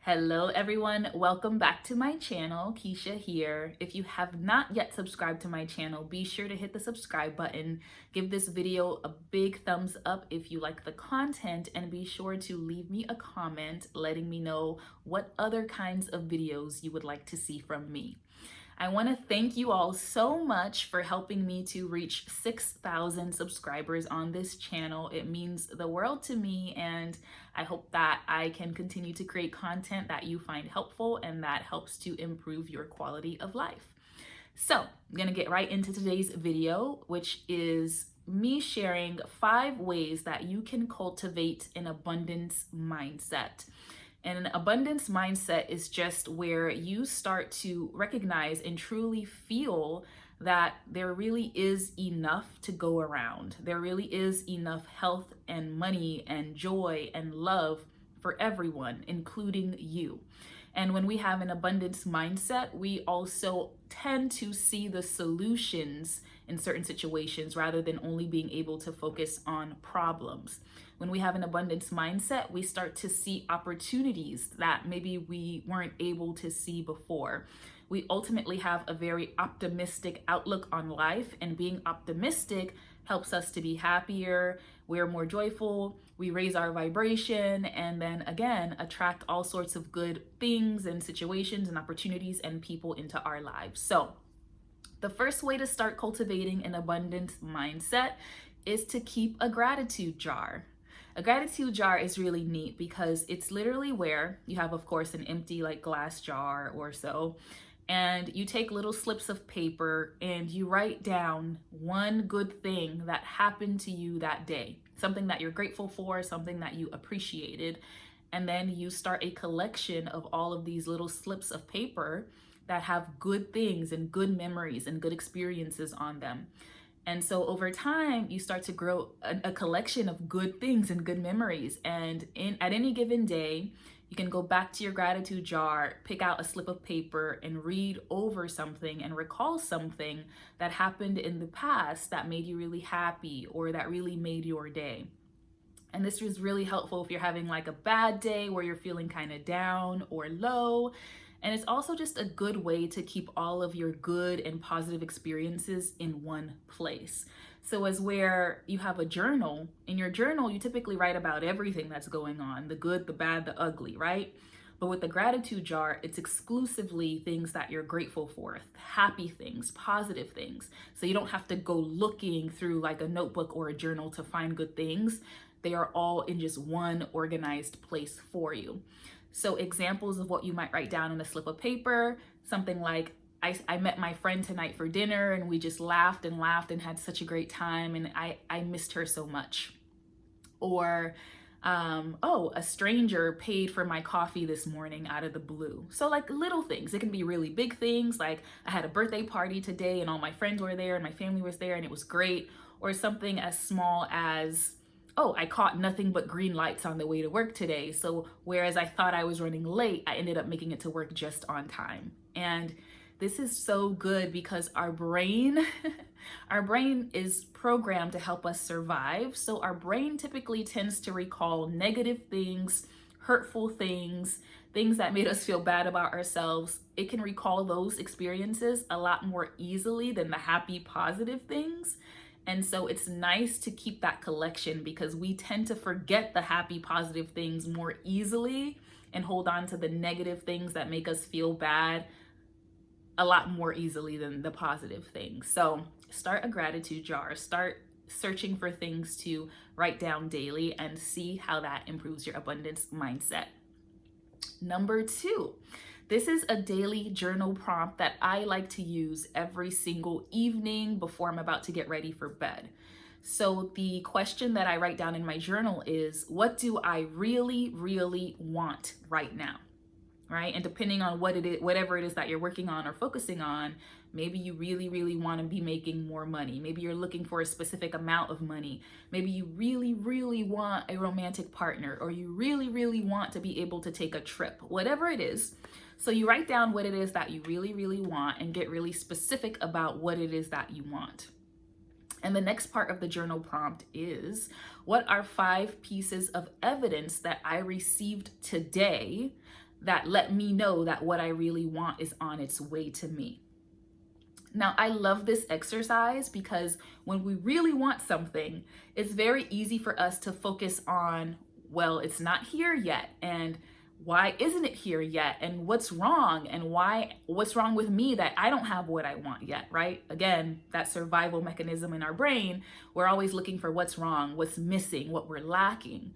Hello everyone, welcome back to my channel. Keisha here. If you have not yet subscribed to my channel, be sure to hit the subscribe button. Give this video a big thumbs up if you like the content, and be sure to leave me a comment letting me know what other kinds of videos you would like to see from me. I want to thank you all so much for helping me to reach 6,000 subscribers on this channel. It means the world to me, and I hope that I can continue to create content that you find helpful and that helps to improve your quality of life. So I'm going to get right into today's video, which is me sharing 5 ways that you can cultivate an abundance mindset. And an abundance mindset is just where you start to recognize and truly feel that there really is enough to go around. There really is enough health and money and joy and love for everyone, including you. And when we have an abundance mindset, we also tend to see the solutions in certain situations rather than only being able to focus on problems. When we have an abundance mindset, we start to see opportunities that maybe we weren't able to see before. We ultimately have a very optimistic outlook on life, and being optimistic helps us to be happier, we're more joyful, we raise our vibration, and then again, attract all sorts of good things and situations and opportunities and people into our lives. So, the first way to start cultivating an abundance mindset is to keep a gratitude jar. A gratitude jar is really neat because it's literally where you have, of course, an empty like glass jar or so, and you take little slips of paper and you write down one good thing that happened to you that day, something that you're grateful for, something that you appreciated, and then you start a collection of all of these little slips of paper that have good things and good memories and good experiences on them. And so over time, you start to grow a collection of good things and good memories. And at any given day, you can go back to your gratitude jar, pick out a slip of paper, and read over something and recall something that happened in the past that made you really happy or that really made your day. And this is really helpful if you're having like a bad day where you're feeling kind of down or low. And it's also just a good way to keep all of your good and positive experiences in one place. So as where you have a journal, in your journal, you typically write about everything that's going on, the good, the bad, the ugly, right? But with the gratitude jar, it's exclusively things that you're grateful for, happy things, positive things. So you don't have to go looking through like a notebook or a journal to find good things. They are all in just one organized place for you. So examples of what you might write down on a slip of paper, something like, I met my friend tonight for dinner and we just laughed and had such a great time, and I missed her so much. Or, a stranger paid for my coffee this morning out of the blue. So like little things. It can be really big things, like I had a birthday party today and all my friends were there and my family was there and it was great. Or something as small as, oh, I caught nothing but green lights on the way to work today. So whereas I thought I was running late, I ended up making it to work just on time. And this is so good because our brain, our brain is programmed to help us survive. So our brain typically tends to recall negative things, hurtful things, things that made us feel bad about ourselves. It can recall those experiences a lot more easily than the happy, positive things. And so it's nice to keep that collection because we tend to forget the happy, positive things more easily and hold on to the negative things that make us feel bad a lot more easily than the positive things. So start a gratitude jar, start searching for things to write down daily, and see how that improves your abundance mindset. Number 2, this is a daily journal prompt that I like to use every single evening before I'm about to get ready for bed. So the question that I write down in my journal is, what do I really, really want right now? Right? And depending on what it is, whatever it is that you're working on or focusing on, maybe you really, really want to be making more money. Maybe you're looking for a specific amount of money. Maybe you really, really want a romantic partner, or you really, really want to be able to take a trip, whatever it is. So you write down what it is that you really, really want and get really specific about what it is that you want. And the next part of the journal prompt is, what are 5 pieces of evidence that I received today that let me know that what I really want is on its way to me. Now, I love this exercise because when we really want something, it's very easy for us to focus on, well, it's not here yet, and why isn't it here yet, and what's wrong, and what's wrong with me that I don't have what I want yet, right? Again, that survival mechanism in our brain, we're always looking for what's wrong, what's missing, what we're lacking.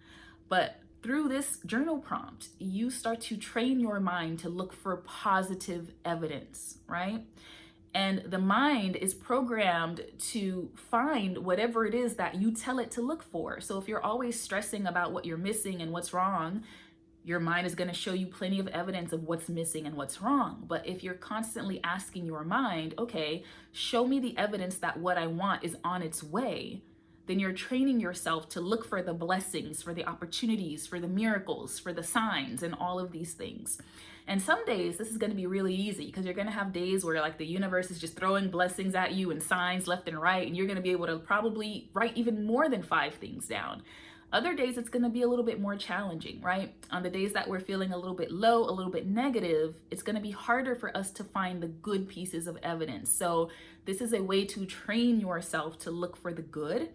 But through this journal prompt, you start to train your mind to look for positive evidence, right? And the mind is programmed to find whatever it is that you tell it to look for. So if you're always stressing about what you're missing and what's wrong, your mind is going to show you plenty of evidence of what's missing and what's wrong. But if you're constantly asking your mind, okay, show me the evidence that what I want is on its way, then you're training yourself to look for the blessings, for the opportunities, for the miracles, for the signs, and all of these things. And some days this is going to be really easy because you're going to have days where like the universe is just throwing blessings at you and signs left and right, and you're going to be able to probably write even more than 5 things down. Other days it's going to be a little bit more challenging, right? On the days that we're feeling a little bit low, a little bit negative, it's going to be harder for us to find the good pieces of evidence. So this is a way to train yourself to look for the good.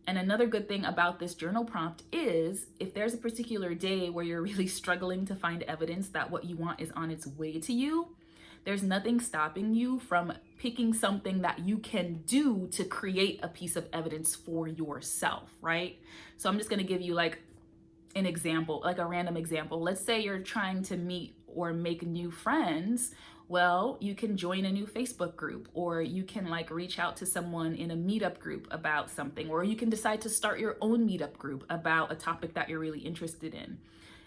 And another good thing about this journal prompt is if there's a particular day where you're really struggling to find evidence that what you want is on its way to you, there's nothing stopping you from picking something that you can do to create a piece of evidence for yourself, right? So I'm just going to give you like an example, like a random example. Let's say you're trying to meet or make new friends. Well, you can join a new Facebook group, or you can like reach out to someone in a meetup group about something, or you can decide to start your own meetup group about a topic that you're really interested in.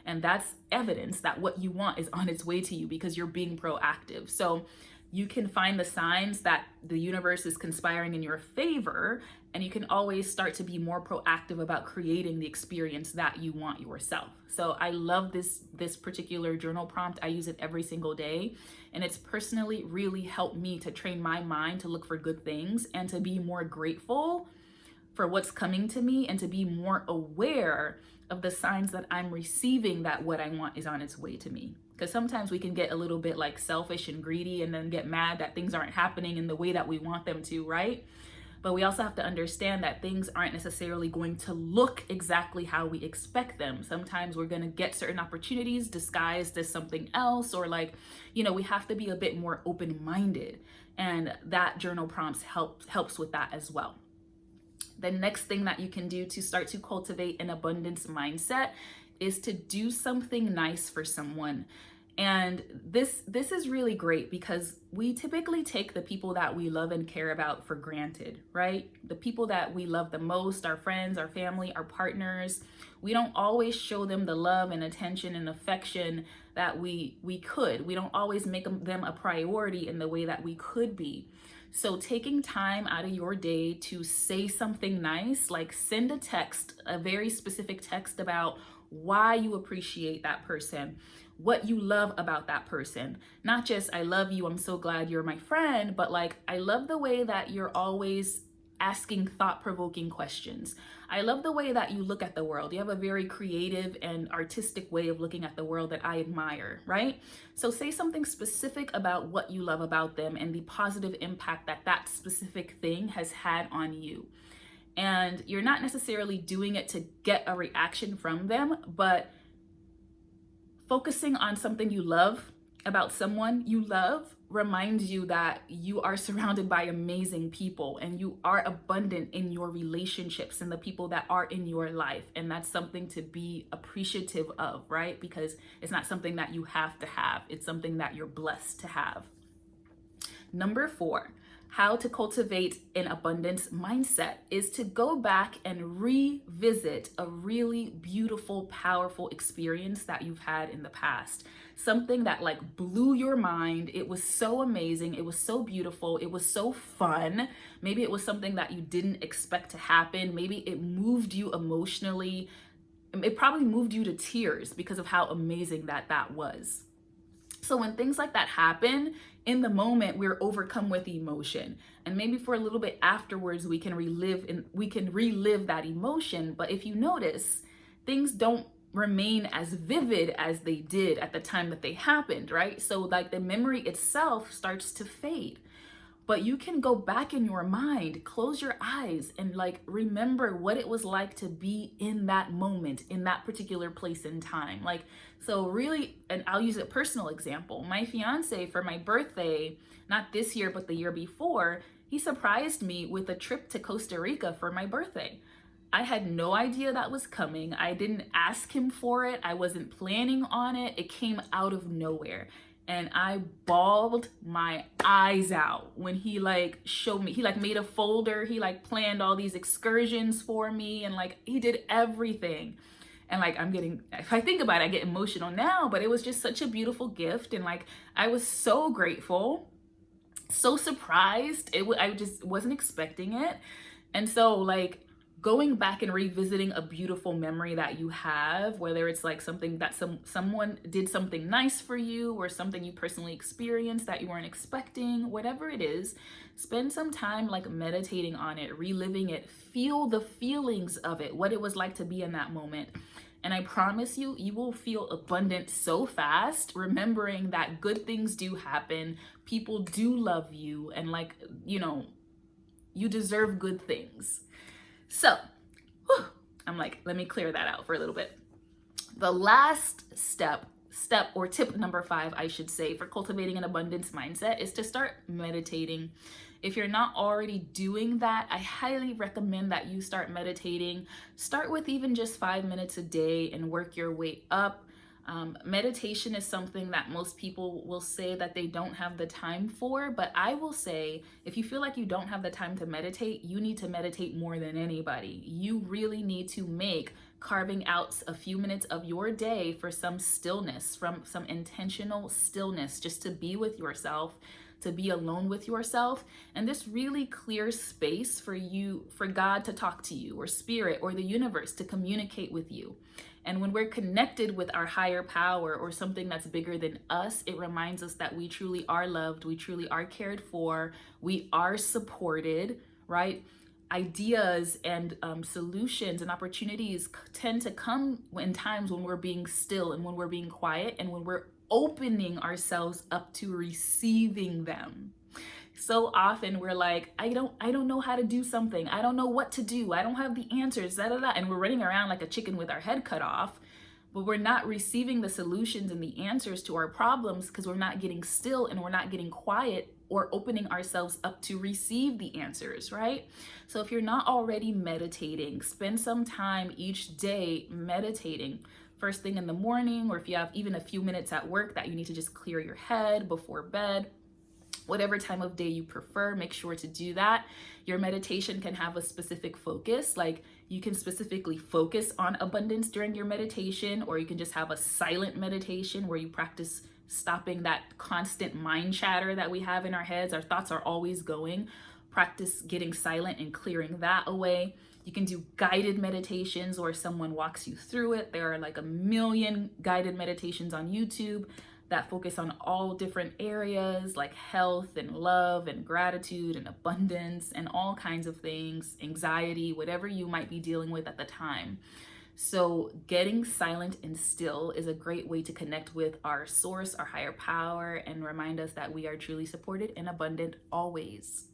And that's evidence that what you want is on its way to you because you're being proactive. So you can find the signs that the universe is conspiring in your favor, and you can always start to be more proactive about creating the experience that you want yourself. So I love this particular journal prompt. I use it every single day, and it's personally really helped me to train my mind to look for good things and to be more grateful for what's coming to me, and to be more aware of the signs that I'm receiving that what I want is on its way to me. Because sometimes we can get a little bit like selfish and greedy and then get mad that things aren't happening in the way that we want them to, right? But we also have to understand that things aren't necessarily going to look exactly how we expect them. Sometimes we're going to get certain opportunities disguised as something else, or like, we have to be a bit more open-minded. And that journal prompts helps with that as well. The next thing that you can do to start to cultivate an abundance mindset is to do something nice for someone. And this is really great because we typically take the people that we love and care about for granted, right? The people that we love the most, our friends, our family, our partners, we don't always show them the love and attention and affection that we could. We don't always make them a priority in the way that we could be. So taking time out of your day to say something nice, like send a text, a very specific text about why you appreciate that person, what you love about that person. Not just, I love you, I'm so glad you're my friend, but like, I love the way that you're always asking thought-provoking questions. I love the way that you look at the world. You have a very creative and artistic way of looking at the world that I admire, right? So say something specific about what you love about them and the positive impact that that specific thing has had on you. And you're not necessarily doing it to get a reaction from them, but focusing on something you love about someone you love reminds you that you are surrounded by amazing people and you are abundant in your relationships and the people that are in your life. And that's something to be appreciative of, right? Because it's not something that you have to have. It's something that you're blessed to have. Number 4, how to cultivate an abundance mindset is to go back and revisit a really beautiful, powerful experience that you've had in the past. Something that like blew your mind. It was so amazing. It was so beautiful. It was so fun. Maybe it was something that you didn't expect to happen. Maybe it moved you emotionally. It probably moved you to tears because of how amazing that was. So when things like that happen, in the moment, we're overcome with emotion. And maybe for a little bit afterwards, we can relive that emotion. But if you notice, things don't remain as vivid as they did at the time that they happened, right? So like the memory itself starts to fade. But you can go back in your mind, close your eyes, and like remember what it was like to be in that moment, in that particular place in time. Like, so really, and I'll use a personal example. My fiance, for my birthday, not this year, but the year before, he surprised me with a trip to Costa Rica for my birthday. I had no idea that was coming. I didn't ask him for it. I wasn't planning on it. It came out of nowhere. And I bawled my eyes out when he like showed me, he like made a folder, he like planned all these excursions for me, and like he did everything. And like if I think about it, I get emotional now, but it was just such a beautiful gift. And like I was so grateful, so surprised. I just wasn't expecting it. And so like going back and revisiting a beautiful memory that you have, whether it's like something that someone did something nice for you, or something you personally experienced that you weren't expecting, whatever it is, spend some time like meditating on it, reliving it, feel the feelings of it, what it was like to be in that moment. And I promise you, you will feel abundant so fast, remembering that good things do happen, people do love you, and like, you deserve good things. So, I'm like, let me clear that out for a little bit. The last step or tip number 5, I should say, for cultivating an abundance mindset is to start meditating. If you're not already doing that, I highly recommend that you start meditating. Start with even just 5 minutes a day and work your way up. Meditation is something that most people will say that they don't have the time for, but I will say, if you feel like you don't have the time to meditate, you need to meditate more than anybody. You really need to make carving out a few minutes of your day for some stillness, from some intentional stillness, just to be with yourself, to be alone with yourself. And this really clears space for God to talk to you, or spirit, or the universe to communicate with you. And when we're connected with our higher power, or something that's bigger than us, it reminds us that we truly are loved, we truly are cared for, we are supported, right? Ideas and solutions and opportunities tend to come in times when we're being still, and when we're being quiet, and when we're opening ourselves up to receiving them. So often we're like, I don't know how to do something. I don't know what to do. I don't have the answers, and we're running around like a chicken with our head cut off, but we're not receiving the solutions and the answers to our problems because we're not getting still, and we're not getting quiet or opening ourselves up to receive the answers, right? So if you're not already meditating, spend some time each day meditating. First thing in the morning, or if you have even a few minutes at work that you need to just clear your head before bed. Whatever time of day you prefer, make sure to do that. Your meditation can have a specific focus, like you can specifically focus on abundance during your meditation, or you can just have a silent meditation where you practice stopping that constant mind chatter that we have in our heads. Our thoughts are always going. Practice getting silent and clearing that away. You can do guided meditations, or someone walks you through it. There are like a million guided meditations on YouTube that focus on all different areas like health and love and gratitude and abundance and all kinds of things, anxiety, whatever you might be dealing with at the time. So getting silent and still is a great way to connect with our source, our higher power, and remind us that we are truly supported and abundant always.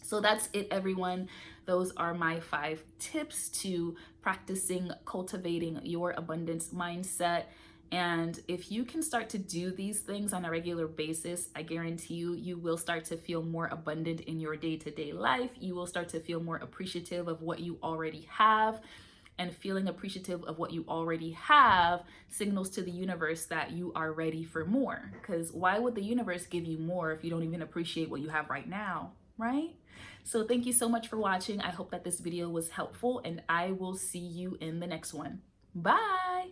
So that's it, everyone. Those are my 5 tips to practicing cultivating your abundance mindset. And if you can start to do these things on a regular basis, I guarantee you will start to feel more abundant in your day-to-day life. You will start to feel more appreciative of what you already have. And feeling appreciative of what you already have signals to the universe that you are ready for more. Because why would the universe give you more if you don't even appreciate what you have right now, right? So thank you so much for watching. I hope that this video was helpful, and I will see you in the next one. Bye.